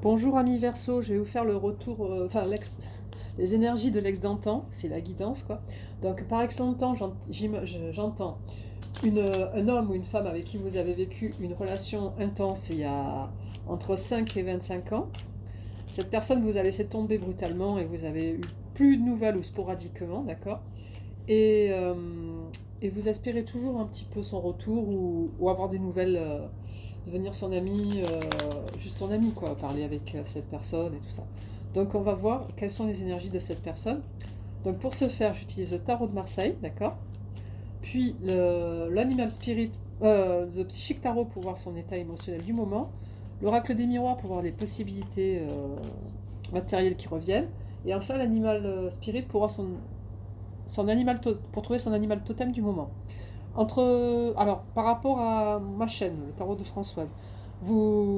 Bonjour amis Verseau, je vais vous faire le retour, les énergies de l'ex d'antan, c'est la guidance quoi. Donc par ex d'antan, j'entends un homme ou une femme avec qui vous avez vécu une relation intense il y a entre 5 et 25 ans. Cette personne vous a laissé tomber brutalement et vous avez eu plus de nouvelles ou sporadiquement, d'accord et, euh, et vous espérez toujours un petit peu son retour ou avoir des nouvelles, devenir son ami, juste son ami, quoi, parler avec cette personne et tout ça. Donc on va voir quelles sont les énergies de cette personne. Donc pour ce faire, j'utilise le tarot de Marseille, d'accord. Puis l'animal spirit, the psychic tarot pour voir son état émotionnel du moment. L'oracle des miroirs pour voir les possibilités matérielles qui reviennent. Et enfin l'animal spirit pour voir pour trouver son animal totem du moment. Alors, par rapport à ma chaîne, le tarot de Françoise,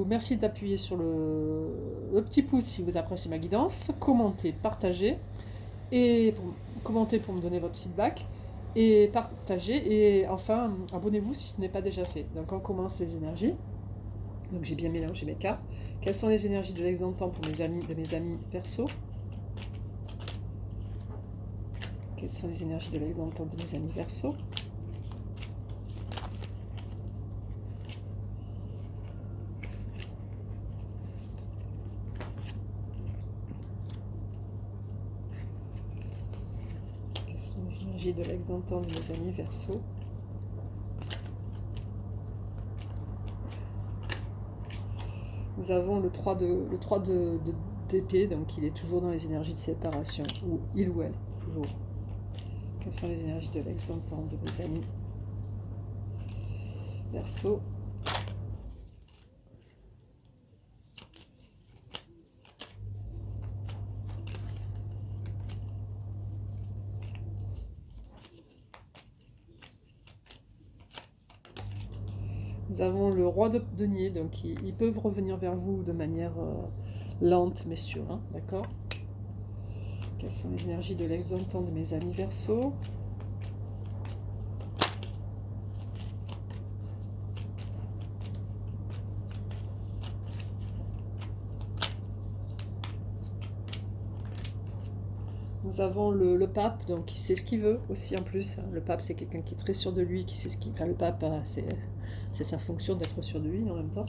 merci d'appuyer sur le petit pouce si vous appréciez ma guidance, commentez, partagez, commentez pour me donner votre feedback, et partagez, et enfin, abonnez-vous si ce n'est pas déjà fait. Donc on commence les énergies. Donc j'ai bien mélangé mes cartes. Quelles sont les énergies de l'ex d'antan pour mes amis Verseau? Quelles sont les énergies de l'ex d'antan de mes amis Verseau? Quelles sont les énergies de l'ex d'antan de mes amis Verseau? Nous avons le 3 d'épée, donc il est toujours dans les énergies de séparation, ou il ou elle, toujours. Quelles sont les énergies de l'ex d'antan de mes amis Verseau? Nous avons le roi de denier, donc ils peuvent revenir vers vous de manière lente mais sûre, hein, d'accord? Quelles sont les énergies de l'ex d'antan de mes amis Verseau? Nous avons le pape, donc il sait ce qu'il veut aussi en plus. Le pape, c'est quelqu'un qui est très sûr de lui, qui sait ce qu'il... Enfin, le pape, c'est sa fonction d'être sûr de lui en même temps.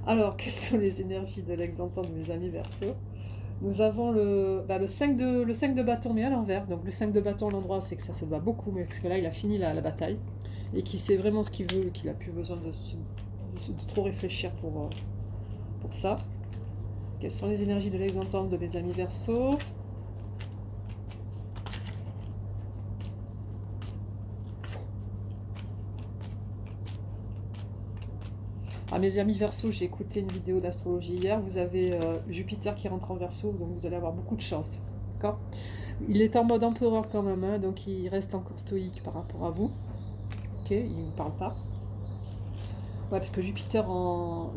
Alors, quelles sont les énergies de l'ex d'antan de mes amis Verseau? Nous avons le 5 de bâton, mais à l'envers. Donc le 5 de bâton à l'endroit, c'est que ça se bat beaucoup, mais parce que là, il a fini la bataille. Et qu'il sait vraiment ce qu'il veut, et qu'il n'a plus besoin de trop réfléchir pour ça. Quelles sont les énergies de l'ex d'antan de mes amis Verseau? À mes amis Verseau, j'ai écouté une vidéo d'astrologie hier. Vous avez Jupiter qui rentre en Verseau, donc vous allez avoir beaucoup de chance. D'accord? Il est en mode empereur quand même, hein, donc il reste encore stoïque par rapport à vous. Ok, il ne vous parle pas. Ouais, parce que Jupiter en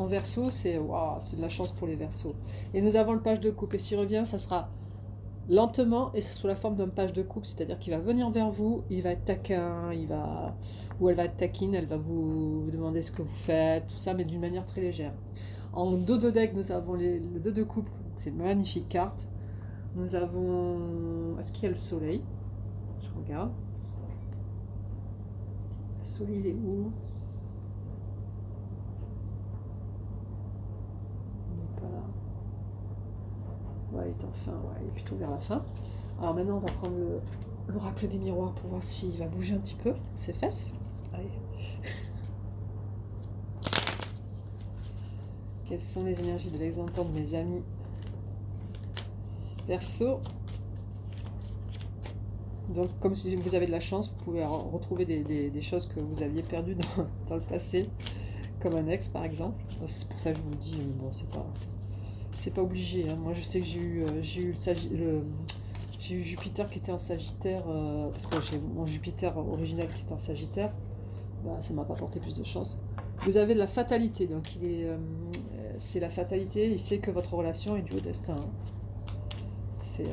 Verseau, c'est waouh, c'est de la chance pour les Verseaux. Et nous avons le page de couple. Et s'il revient, ça sera lentement et c'est sous la forme d'un page de couple, c'est-à-dire qu'il va venir vers vous, il va être taquin, ou elle va être taquine, elle va vous demander ce que vous faites, tout ça, mais d'une manière très légère. En dos de deck, nous avons le 2 de couple, c'est une magnifique carte. Nous avons... Est-ce qu'il y a le soleil? Je regarde. Le soleil, il est où? Il n'est pas là. Ouais, il est en fin, ouais, il est plutôt vers la fin. Alors maintenant, on va prendre l'oracle des miroirs pour voir s'il va bouger un petit peu ses fesses. Allez. Quelles sont les énergies de l'ex d'antan de mes amis Verseau? Donc, comme si vous avez de la chance, vous pouvez retrouver des choses que vous aviez perdues dans le passé, comme un ex par exemple. C'est pour ça que je vous le dis, mais bon, c'est pas obligé. Hein. Moi, je sais que j'ai eu Jupiter qui était en Sagittaire, parce que j'ai mon Jupiter original qui était en Sagittaire. Bah, ça m'a pas porté plus de chance. Vous avez de la fatalité, donc c'est la fatalité. Il sait que votre relation est due au destin. C'est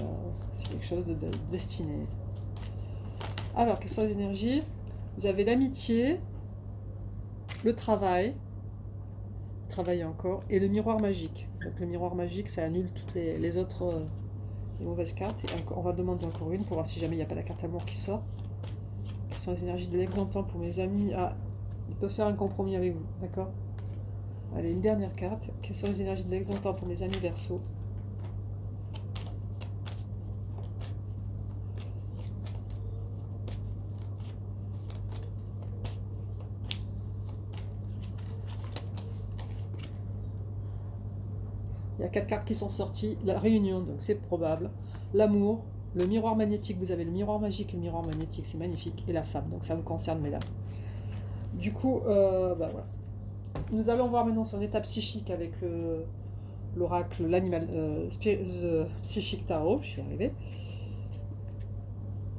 quelque chose de destiné. Alors, quelles sont les énergies? Vous avez l'amitié, le travail, travailler encore. Et le miroir magique. Donc le miroir magique, ça annule toutes les autres les mauvaises cartes. Et on va demander encore une pour voir si jamais il n'y a pas la carte amour qui sort. Quelles sont les énergies de l'ex-temps pour mes amis? Ah, ils peuvent faire un compromis avec vous, d'accord? Allez, une dernière carte. Quelles sont les énergies de l'ex-temps pour mes amis Verseau? Il y a 4 cartes qui sont sorties. La réunion, donc c'est probable. L'amour, le miroir magnétique, vous avez le miroir magique et le miroir magnétique, c'est magnifique. Et la femme, donc ça vous concerne, mesdames. Du coup, bah voilà. Nous allons voir maintenant son état psychique avec l'oracle, l'animal psychique tarot. Je vais y arriver.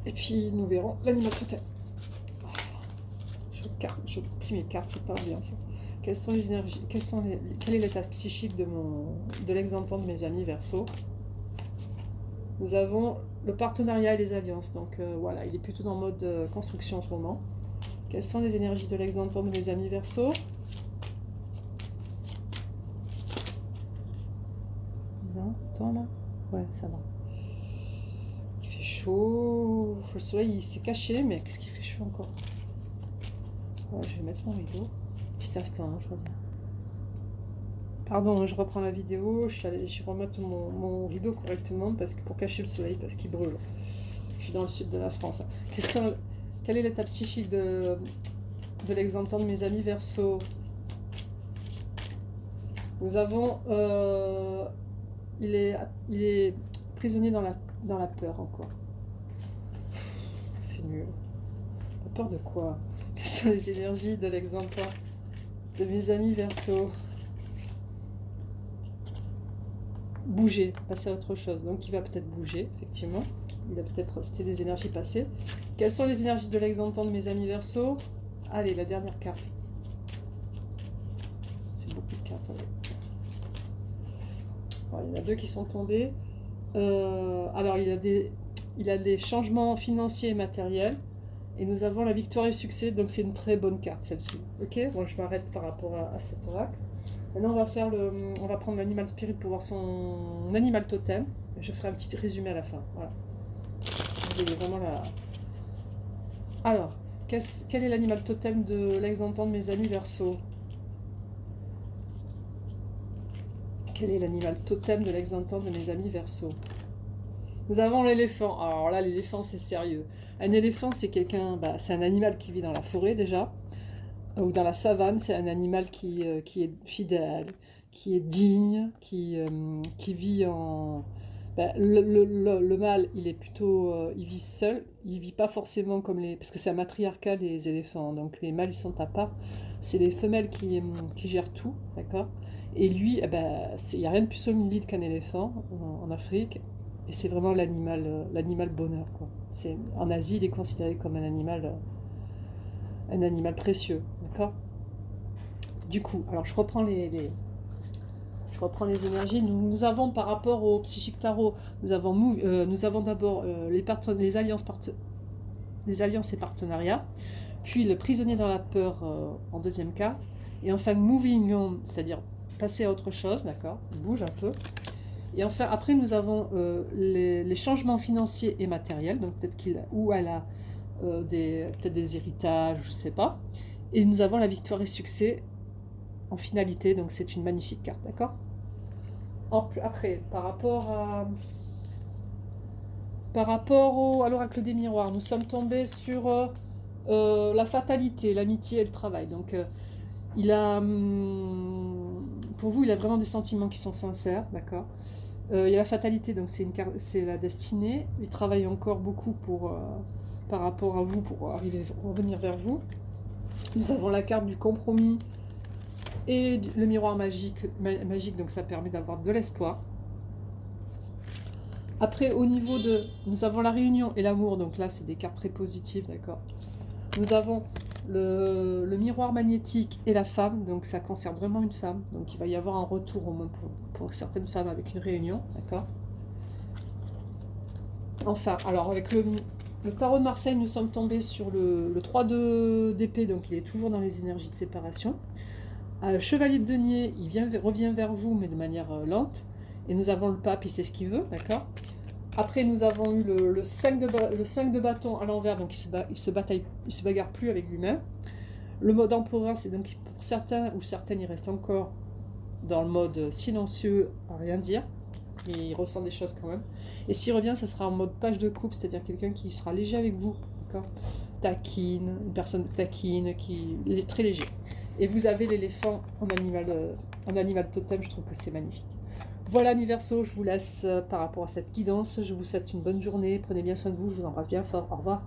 Et puis nous verrons l'animal totem. Je plie mes cartes, c'est pas bien ça. Quelles sont les énergies, quel est l'état psychique de l'ex-temps de mes amis Verseau? Nous avons le partenariat et les alliances. Donc voilà, il est plutôt dans le mode construction en ce moment. Quelles sont les énergies de l'ex-temps de mes amis Verseau? Non, attends là. Ouais, ça va. Il fait chaud. Le soleil il s'est caché, mais qu'est-ce qu'il fait chaud encore? Ouais, je vais mettre mon rideau. Petit instant, hein, je reviens. Pardon, je reprends la vidéo. Je vais remettre mon rideau correctement pour cacher le soleil, parce qu'il brûle. Je suis dans le sud de la France. Quel est l'état psychique de l'ex-temps de mes amis Verseau? Nous avons... il est prisonnier dans la peur encore. C'est nul. La peur de quoi? Quelles sont les énergies de l'ex-temps de mes amis Verseau? Bouger, passer à autre chose. Donc il va peut-être bouger, effectivement. C'était des énergies passées. Quelles sont les énergies de l'ex-temps de mes amis Verseau? Allez, la dernière carte. C'est beaucoup de cartes. Allez. Alors, il y en a 2 qui sont tombées. Alors il a des changements financiers et matériels. Et nous avons la victoire et succès. Donc c'est une très bonne carte celle-ci. Ok, bon, je m'arrête par rapport à cet oracle. Maintenant on va prendre l'animal spirit pour voir son animal totem. Je ferai un petit résumé à la fin. Voilà. Vous avez vraiment la... Alors, quel est l'animal totem de l'ex-temps de mes amis Verseau? Quel est l'animal totem de l'ex-temps de mes amis Verseau? Nous avons l'éléphant. Alors là, l'éléphant, c'est sérieux. Un éléphant, c'est c'est un animal qui vit dans la forêt déjà, ou dans la savane. C'est un animal qui est fidèle, qui est digne, qui vit en... le mâle, il est plutôt... il vit seul. Il vit pas forcément comme les... Parce que c'est un matriarcat, les éléphants. Donc les mâles, ils sont à part. C'est les femelles qui gèrent tout, d'accord? Et lui, il n'y a rien de plus solide qu'un éléphant en Afrique. Et c'est vraiment l'animal bonheur, quoi. En Asie, il est considéré comme un animal précieux, d'accord? Du coup, alors je reprends les énergies. Nous avons par rapport au psychique tarot, nous avons d'abord les alliances et partenariats, puis le prisonnier dans la peur en deuxième carte, et enfin moving on, c'est-à-dire passer à autre chose, d'accord? Il bouge un peu. Et enfin, après, nous avons les changements financiers et matériels, donc peut-être elle a peut-être des héritages, je ne sais pas. Et nous avons la victoire et succès en finalité, donc c'est une magnifique carte, d'accord? Après, par rapport à l'oracle des miroirs, nous sommes tombés sur la fatalité, l'amitié et le travail. Donc, pour vous, il a vraiment des sentiments qui sont sincères, d'accord? Il y a la fatalité, donc c'est la destinée. Il travaille encore beaucoup par rapport à vous pour revenir vers vous. Nous avons la carte du compromis et le miroir magique, donc ça permet d'avoir de l'espoir. Après, au niveau nous avons la réunion et l'amour, donc là c'est des cartes très positives, d'accord? Nous avons le miroir magnétique et la femme, donc ça concerne vraiment une femme, donc il va y avoir un retour au moins pour certaines femmes avec une réunion, d'accord? Enfin, alors avec le tarot de Marseille, nous sommes tombés sur le 3 d'épée, donc il est toujours dans les énergies de séparation. Chevalier de denier, revient vers vous, mais de manière lente. Et nous avons le pape, il sait ce qu'il veut, d'accord. Après, nous avons eu le 5 de bâton à l'envers, donc il se bagarre plus avec lui-même. Le mode empereur, c'est donc pour certains ou certaines, il reste encore dans le mode silencieux, à rien dire. Il ressent des choses quand même. Et s'il revient, ça sera en mode page de coupe, c'est-à-dire quelqu'un qui sera léger avec vous, d'accord, taquine, une personne taquine, qui est très léger. Et vous avez l'éléphant en animal totem, je trouve que c'est magnifique. Voilà mes Verseaux, je vous laisse par rapport à cette guidance. Je vous souhaite une bonne journée, prenez bien soin de vous, je vous embrasse bien fort, au revoir.